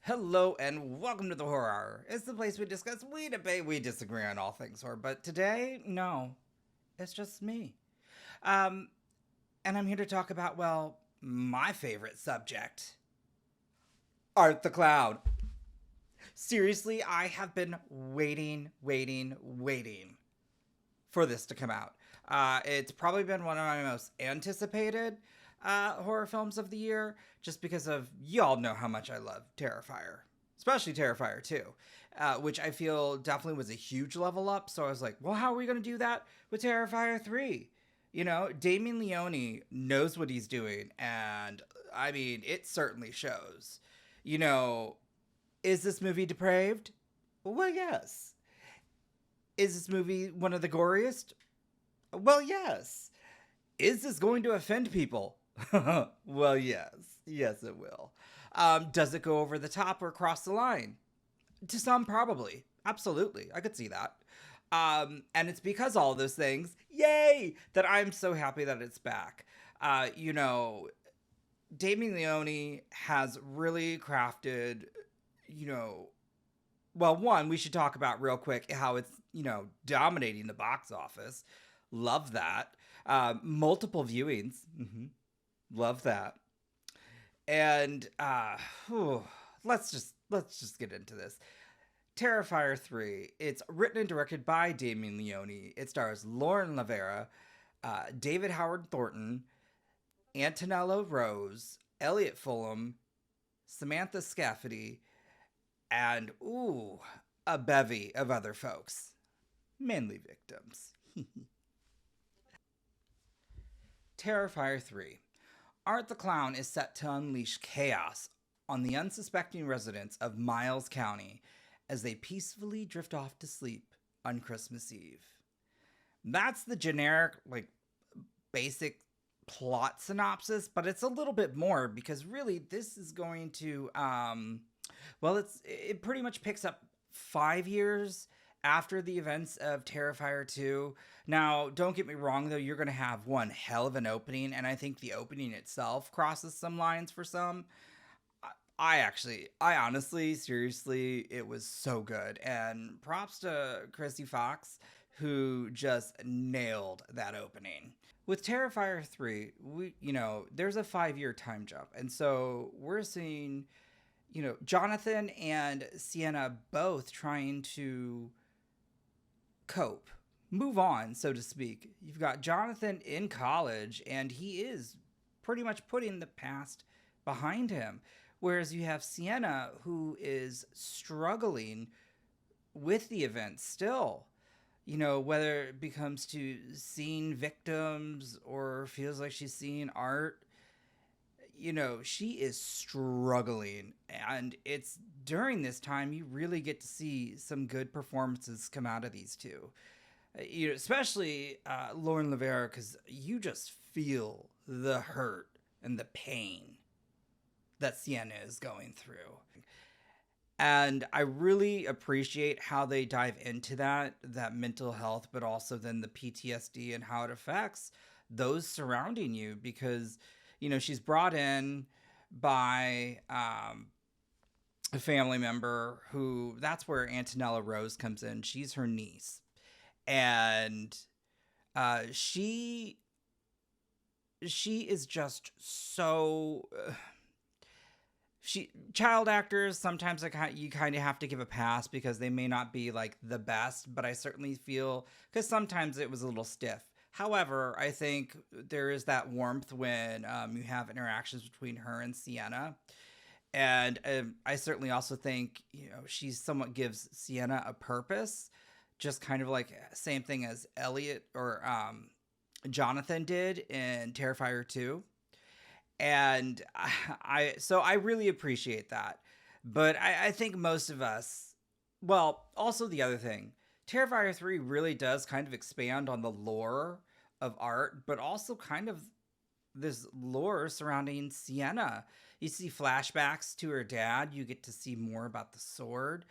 Hello and welcome to the Horror Hour. It's the place we discuss, we debate, we disagree on all things horror. But today, no, it's just me. Um, and I'm here to talk about, well, my favorite subject, Art the Clown. Seriously, I have been waiting for this to come out. It's probably been one of my most anticipated horror films of the year, just because of y'all know how much I love Terrifier, especially Terrifier 2, which I feel definitely was a huge level up. So I was like, well, how are we going to do that with Terrifier 3? You know, Damien Leone knows what he's doing, and I mean, it certainly shows. You know, is this movie depraved? Well, yes. Is this movie one of the goriest? Well, yes. Is this going to offend people? Well, yes. Yes, it will. Does it go over the top or cross the line? To some, probably. Absolutely. I could see that. And it's because all those things, yay, that I'm so happy that it's back. You know, Damien Leone has really crafted, you know, well, one, we should talk about real quick how it's, dominating the box office. Love that. Multiple viewings. Love that. And whew, let's just get into this. Terrifier 3. It's written and directed by Damien Leone. It stars Lauren LaVera, David Howard Thornton, Antonella Rose, Elliot Fulham, Samantha Scafidi, and a bevy of other folks, mainly victims. Terrifier 3. Art the Clown is set to unleash chaos on the unsuspecting residents of Miles County as they peacefully drift off to sleep on Christmas Eve. That's the generic, basic plot synopsis, but it's a little bit more because really this is going to, it pretty much picks up 5 years after the events of Terrifier 2. Now, don't get me wrong, though, you're going to have one hell of an opening, and I think the opening itself crosses some lines for some. I honestly, seriously, it was so good. And props to Chrissy Fox, who just nailed that opening. With Terrifier 3, there's a 5 year time jump. And so we're seeing, Jonathan and Sienna both trying to cope, move on, so to speak. You've got Jonathan in college, and he is pretty much putting the past behind him. Whereas you have Sienna, who is struggling with the event still. Whether it becomes to seeing victims or feels like she's seeing art, she is struggling. And it's during this time you really get to see some good performances come out of these two. Especially Lauren LaVera, because you just feel the hurt and the pain that Sienna is going through. And I really appreciate how they dive into that mental health, but also then the PTSD and how it affects those surrounding you. Because, she's brought in by a family member who, that's where Antonella Rose comes in. She's her niece. And she is just so... child actors sometimes you kind of have to give a pass because they may not be like the best, but I certainly feel because sometimes it was a little stiff. However, I think there is that warmth when you have interactions between her and Sienna, and I certainly also think she somewhat gives Sienna a purpose, just kind of like same thing as Elliot or Jonathan did in Terrifier 2. And I really appreciate that. But I think most of us, well, also the other thing, Terrifier 3 really does kind of expand on the lore of art, but also kind of this lore surrounding Sienna. You see flashbacks to her dad. You get to see more about the sword.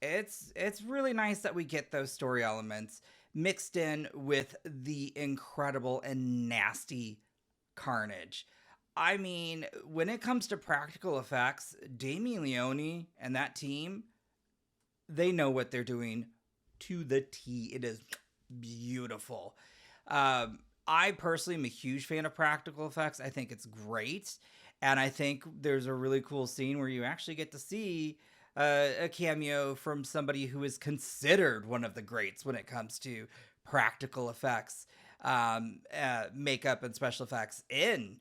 It's really nice that we get those story elements mixed in with the incredible and nasty carnage. I mean, when it comes to practical effects, Damien Leone and that team, they know what they're doing to the T. It is beautiful. I personally am a huge fan of practical effects. I think it's great. And I think there's a really cool scene where you actually get to see a cameo from somebody who is considered one of the greats when it comes to practical effects, makeup, and special effects in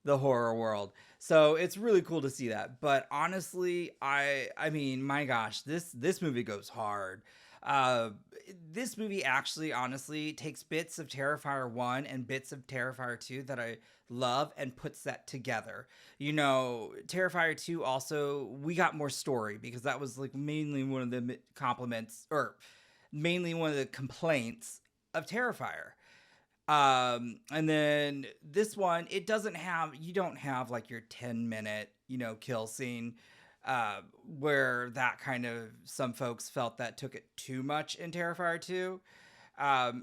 the horror world. So it's really cool to see that. But honestly, I mean, my gosh, this movie goes hard. Uh, this movie actually, honestly, takes bits of Terrifier 1 and bits of Terrifier 2 that I love and puts that together. You know, Terrifier 2 also, we got more story because that was like mainly one of the compliments, or mainly one of the complaints of Terrifier. And then this one, it doesn't have, you don't have like your 10-minute, kill scene, where that kind of, some folks felt that took it too much in Terrifier 2.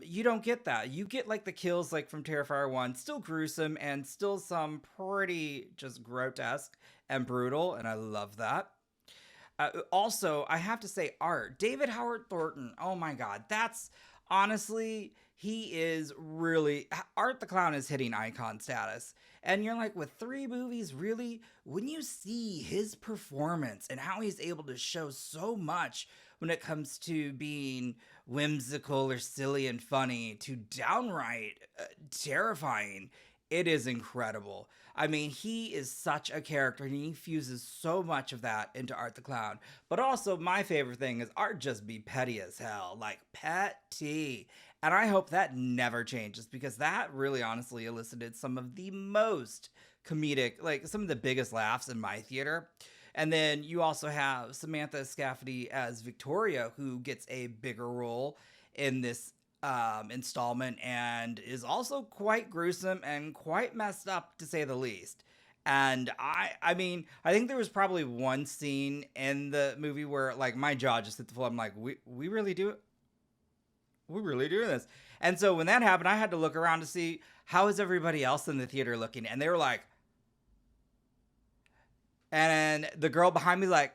You don't get that. You get like the kills like from Terrifier 1, still gruesome and still some pretty just grotesque and brutal, and I love that. Also, I have to say, art. David Howard Thornton. Oh my God, that's honestly, he is really, Art the Clown is hitting icon status. And you're like, with 3 movies, really? When you see his performance and how he's able to show so much when it comes to being whimsical or silly and funny to downright terrifying, it is incredible. I mean, he is such a character and he fuses so much of that into Art the Clown. But also, my favorite thing is Art just be petty as hell. Like, petty. And I hope that never changes because that really honestly elicited some of the most comedic, like some of the biggest laughs in my theater. And then you also have Samantha Scafidi as Victoria, who gets a bigger role in this installment and is also quite gruesome and quite messed up, to say the least. And I mean, I think there was probably one scene in the movie where like my jaw just hit the floor. I'm like, we really do it? We're really doing this. And so when that happened, I had to look around to see how is everybody else in the theater looking. And they were like, and the girl behind me like,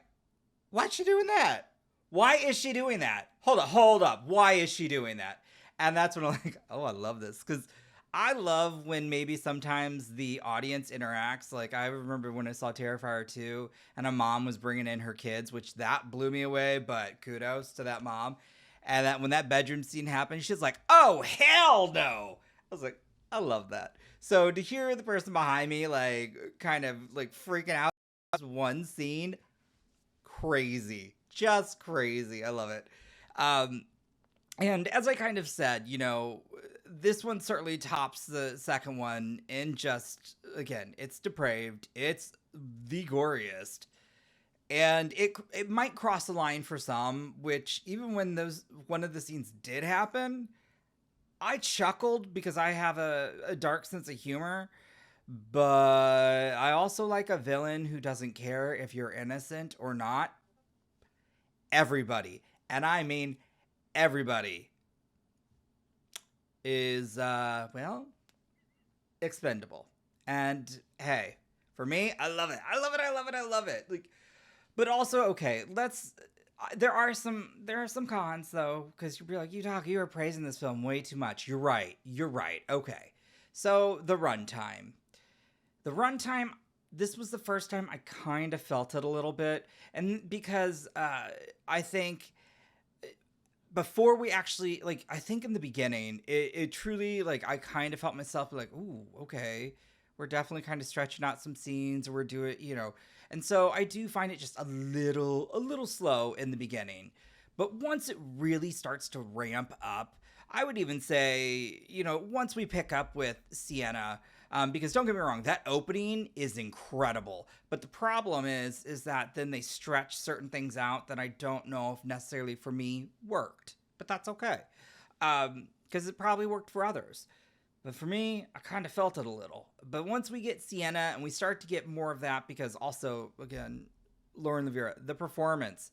why's she doing that? Why is she doing that? Hold up. Why is she doing that? And that's when I'm like, oh, I love this. Because I love when maybe sometimes the audience interacts. Like I remember when I saw Terrifier 2 and a mom was bringing in her kids, which that blew me away. But kudos to that mom. And that when that bedroom scene happened, she's like, oh, hell no. I was like, I love that. So to hear the person behind me, like, kind of, like, freaking out, one scene, crazy. Just crazy. I love it. And as I kind of said, this one certainly tops the second one in just, again, it's depraved. It's the goriest. And it might cross the line for some, which even when one of the scenes did happen, I chuckled because I have a dark sense of humor. But I also like a villain who doesn't care if you're innocent or not. Everybody, and I mean everybody, is, expendable. And hey, for me, I love it. I love it. I love it. I love it. Like, but also, okay, there are some cons though, because you'll be like, you are praising this film way too much. You're right. Okay. So the runtime, this was the first time I kind of felt it a little bit. And because, I think before we actually, like, I think in the beginning, it truly, like, I kind of felt myself like, ooh, okay, we're definitely kind of stretching out some scenes, or we're doing, and so I do find it just a little slow in the beginning. But once it really starts to ramp up, I would even say, once we pick up with Sienna, because don't get me wrong, that opening is incredible. But the problem is that then they stretch certain things out that I don't know if necessarily for me worked. But that's okay. Because it probably worked for others. But for me, I kind of felt it a little. But once we get Sienna and we start to get more of that, because also, again, Lauren LaVera, the performance,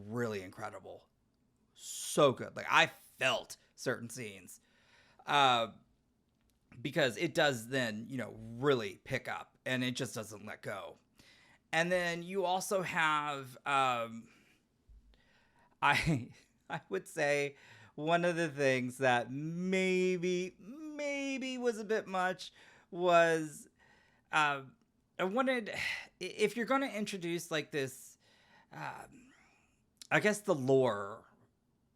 really incredible. So good. Like, I felt certain scenes. because it does then, really pick up and it just doesn't let go. And then you also have, I I would say one of the things that maybe was a bit much was, uh, I wanted, if you're going to introduce like this, um, I guess the lore,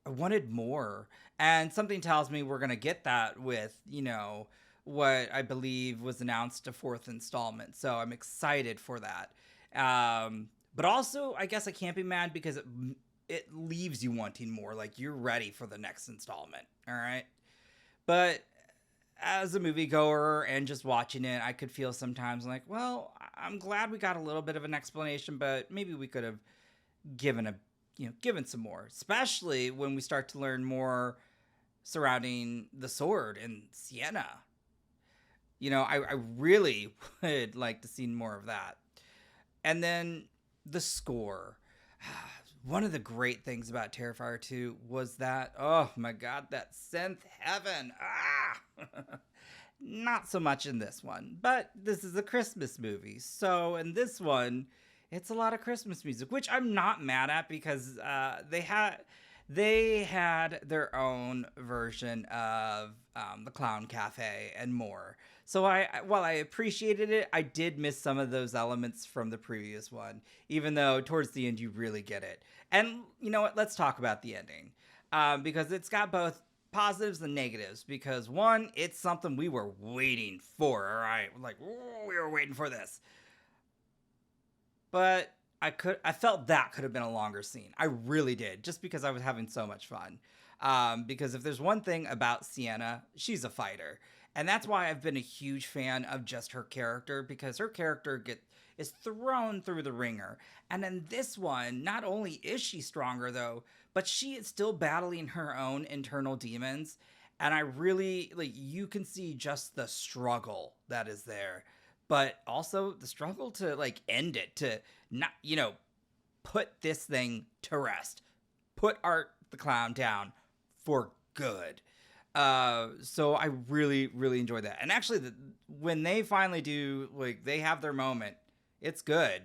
I wanted more. And something tells me we're going to get that with, what I believe was announced a fourth installment. So I'm excited for that. But also, I guess I can't be mad because it leaves you wanting more. Like, you're ready for the next installment. All right. But as a moviegoer and just watching it, I could feel sometimes like, well, I'm glad we got a little bit of an explanation, but maybe we could have given given some more, especially when we start to learn more surrounding the sword and Sienna. I really would like to see more of that. And then the score. One of the great things about Terrifier 2 was that, oh my God, that synth heaven. Not so much in this one, but this is a Christmas movie. So in this one, it's a lot of Christmas music, which I'm not mad at because they had their own version of the Clown Cafe and more. So while I appreciated it, I did miss some of those elements from the previous one, even though towards the end you really get it. And you know what? Let's talk about the ending, because it's got both positives and negatives. Because one, it's something we were waiting for. All right, like, ooh, we were waiting for this. But I felt that could have been a longer scene. I really did, just because I was having so much fun. Because if there's one thing about Sienna, she's a fighter. And that's why I've been a huge fan of just her character, because her character is thrown through the ringer. And in this one, not only is she stronger though, but she is still battling her own internal demons. And I really, you can see just the struggle that is there, but also the struggle to end it, to not, put this thing to rest, put Art the Clown down for good. So I really, really enjoyed that. And actually, when they finally do, they have their moment, it's good.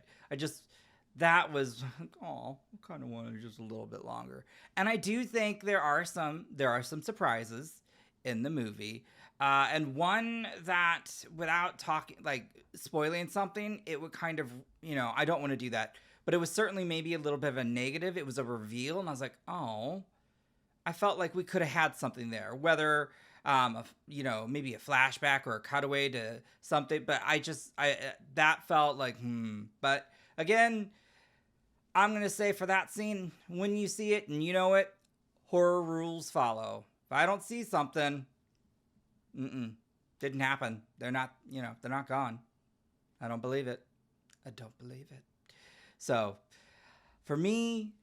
That was, oh, I kind of wanted just a little bit longer. And I do think there are some surprises in the movie. And one that, without talking, spoiling something, it would kind of, I don't want to do that, but it was certainly maybe a little bit of a negative. It was a reveal, and I was like, oh, I felt like we could have had something there, whether, maybe a flashback or a cutaway to something, but that felt like, But again, I'm going to say for that scene, when you see it and horror rules follow. If I don't see something, didn't happen. They're not gone. I don't believe it. So, for me,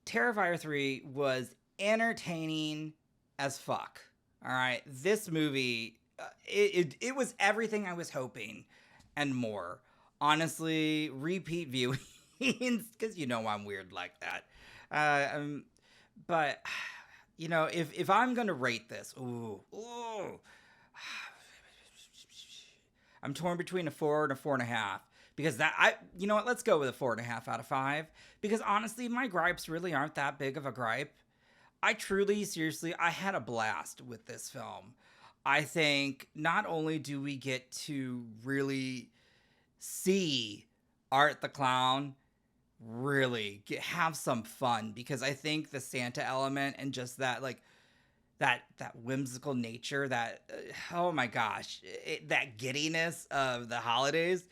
Terrifier 3 was entertaining as fuck. All right, this movie, it was everything I was hoping and more. Honestly, repeat viewings, because I'm weird like that. But if I'm gonna rate this, I'm torn between a 4 and a 4.5. Because let's go with a 4.5 out of 5. Because honestly, my gripes really aren't that big of a gripe. I seriously, I had a blast with this film. I think not only do we get to really see Art the Clown really have some fun, because I think the Santa element and just that, that whimsical nature, that, oh my gosh, that giddiness of the holidays,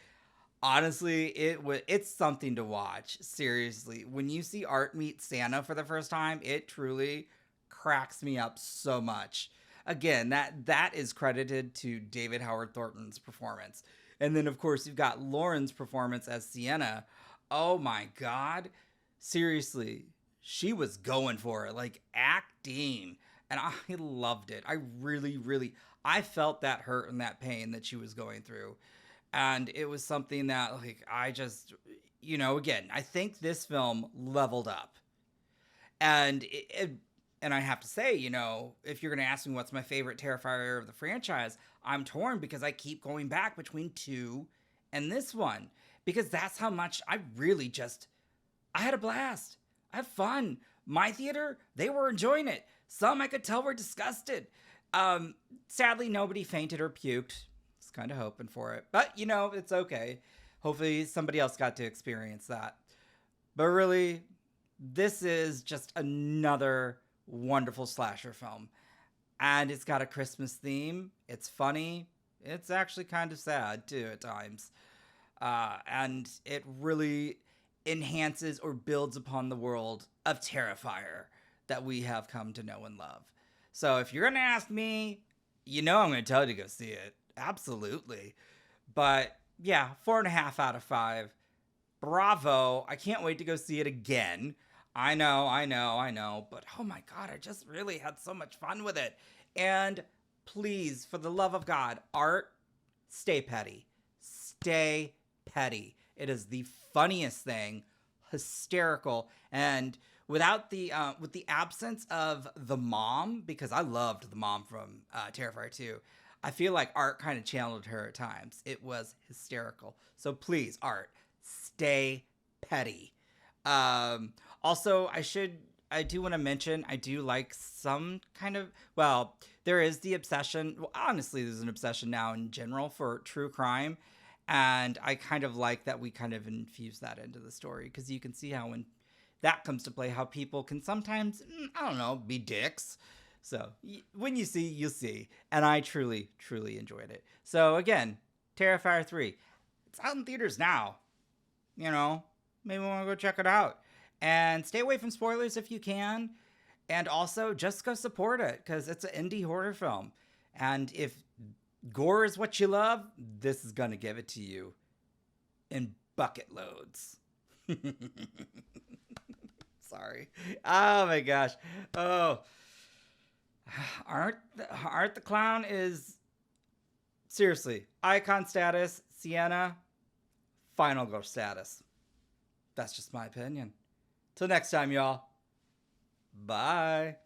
honestly, it's something to watch. Seriously, when you see Art meet Santa for the first time, it truly cracks me up so much. Again, that is credited to David Howard Thornton's performance. And then, of course, you've got Lauren's performance as Sienna. Oh my God. Seriously, she was going for it, acting. And I loved it. I really, really, I felt that hurt and that pain that she was going through. And it was something that, I just, again, I think this film leveled up. And and I have to say, if you're going to ask me what's my favorite Terrifier of the franchise, I'm torn because I keep going back between 2 and this one. Because that's how much I had a blast. I had fun. My theater, they were enjoying it. Some I could tell were disgusted. Sadly, nobody fainted or puked. I was kind of hoping for it. But, it's okay. Hopefully somebody else got to experience that. But really, this is just another wonderful slasher film. And it's got a Christmas theme. It's funny. It's actually kind of sad, too, at times. And it really enhances or builds upon the world of Terrifier that we have come to know and love. So if you're going to ask me, I'm going to tell you to go see it. Absolutely. But yeah, 4.5 out of 5. Bravo. I can't wait to go see it again. I know. But oh my God, I just really had so much fun with it. And please, for the love of God, art, stay petty. Stay petty. It is the funniest thing, hysterical, and without the with the absence of the mom, because I loved the mom from Terrifier 2, I feel like art kind of channeled her at times. It was hysterical. So please, art, stay petty. Also, I do want to mention, I do like some kind of, there is the obsession. Well, honestly, there's an obsession now in general for true crime. And I kind of like that we kind of infuse that into the story, because you can see how when that comes to play, how people can sometimes, be dicks. So when you see, you'll see. And I truly, truly enjoyed it. So again, Terrifier 3. It's out in theaters now. Maybe want to go check it out. And stay away from spoilers if you can. And also, just go support it, because it's an indie horror film. And if gore is what you love, this is going to give it to you in bucket loads. Sorry. Oh my gosh. Oh. Art the Clown is seriously icon status. Sienna, final girl status. That's just my opinion. Till next time, y'all. Bye.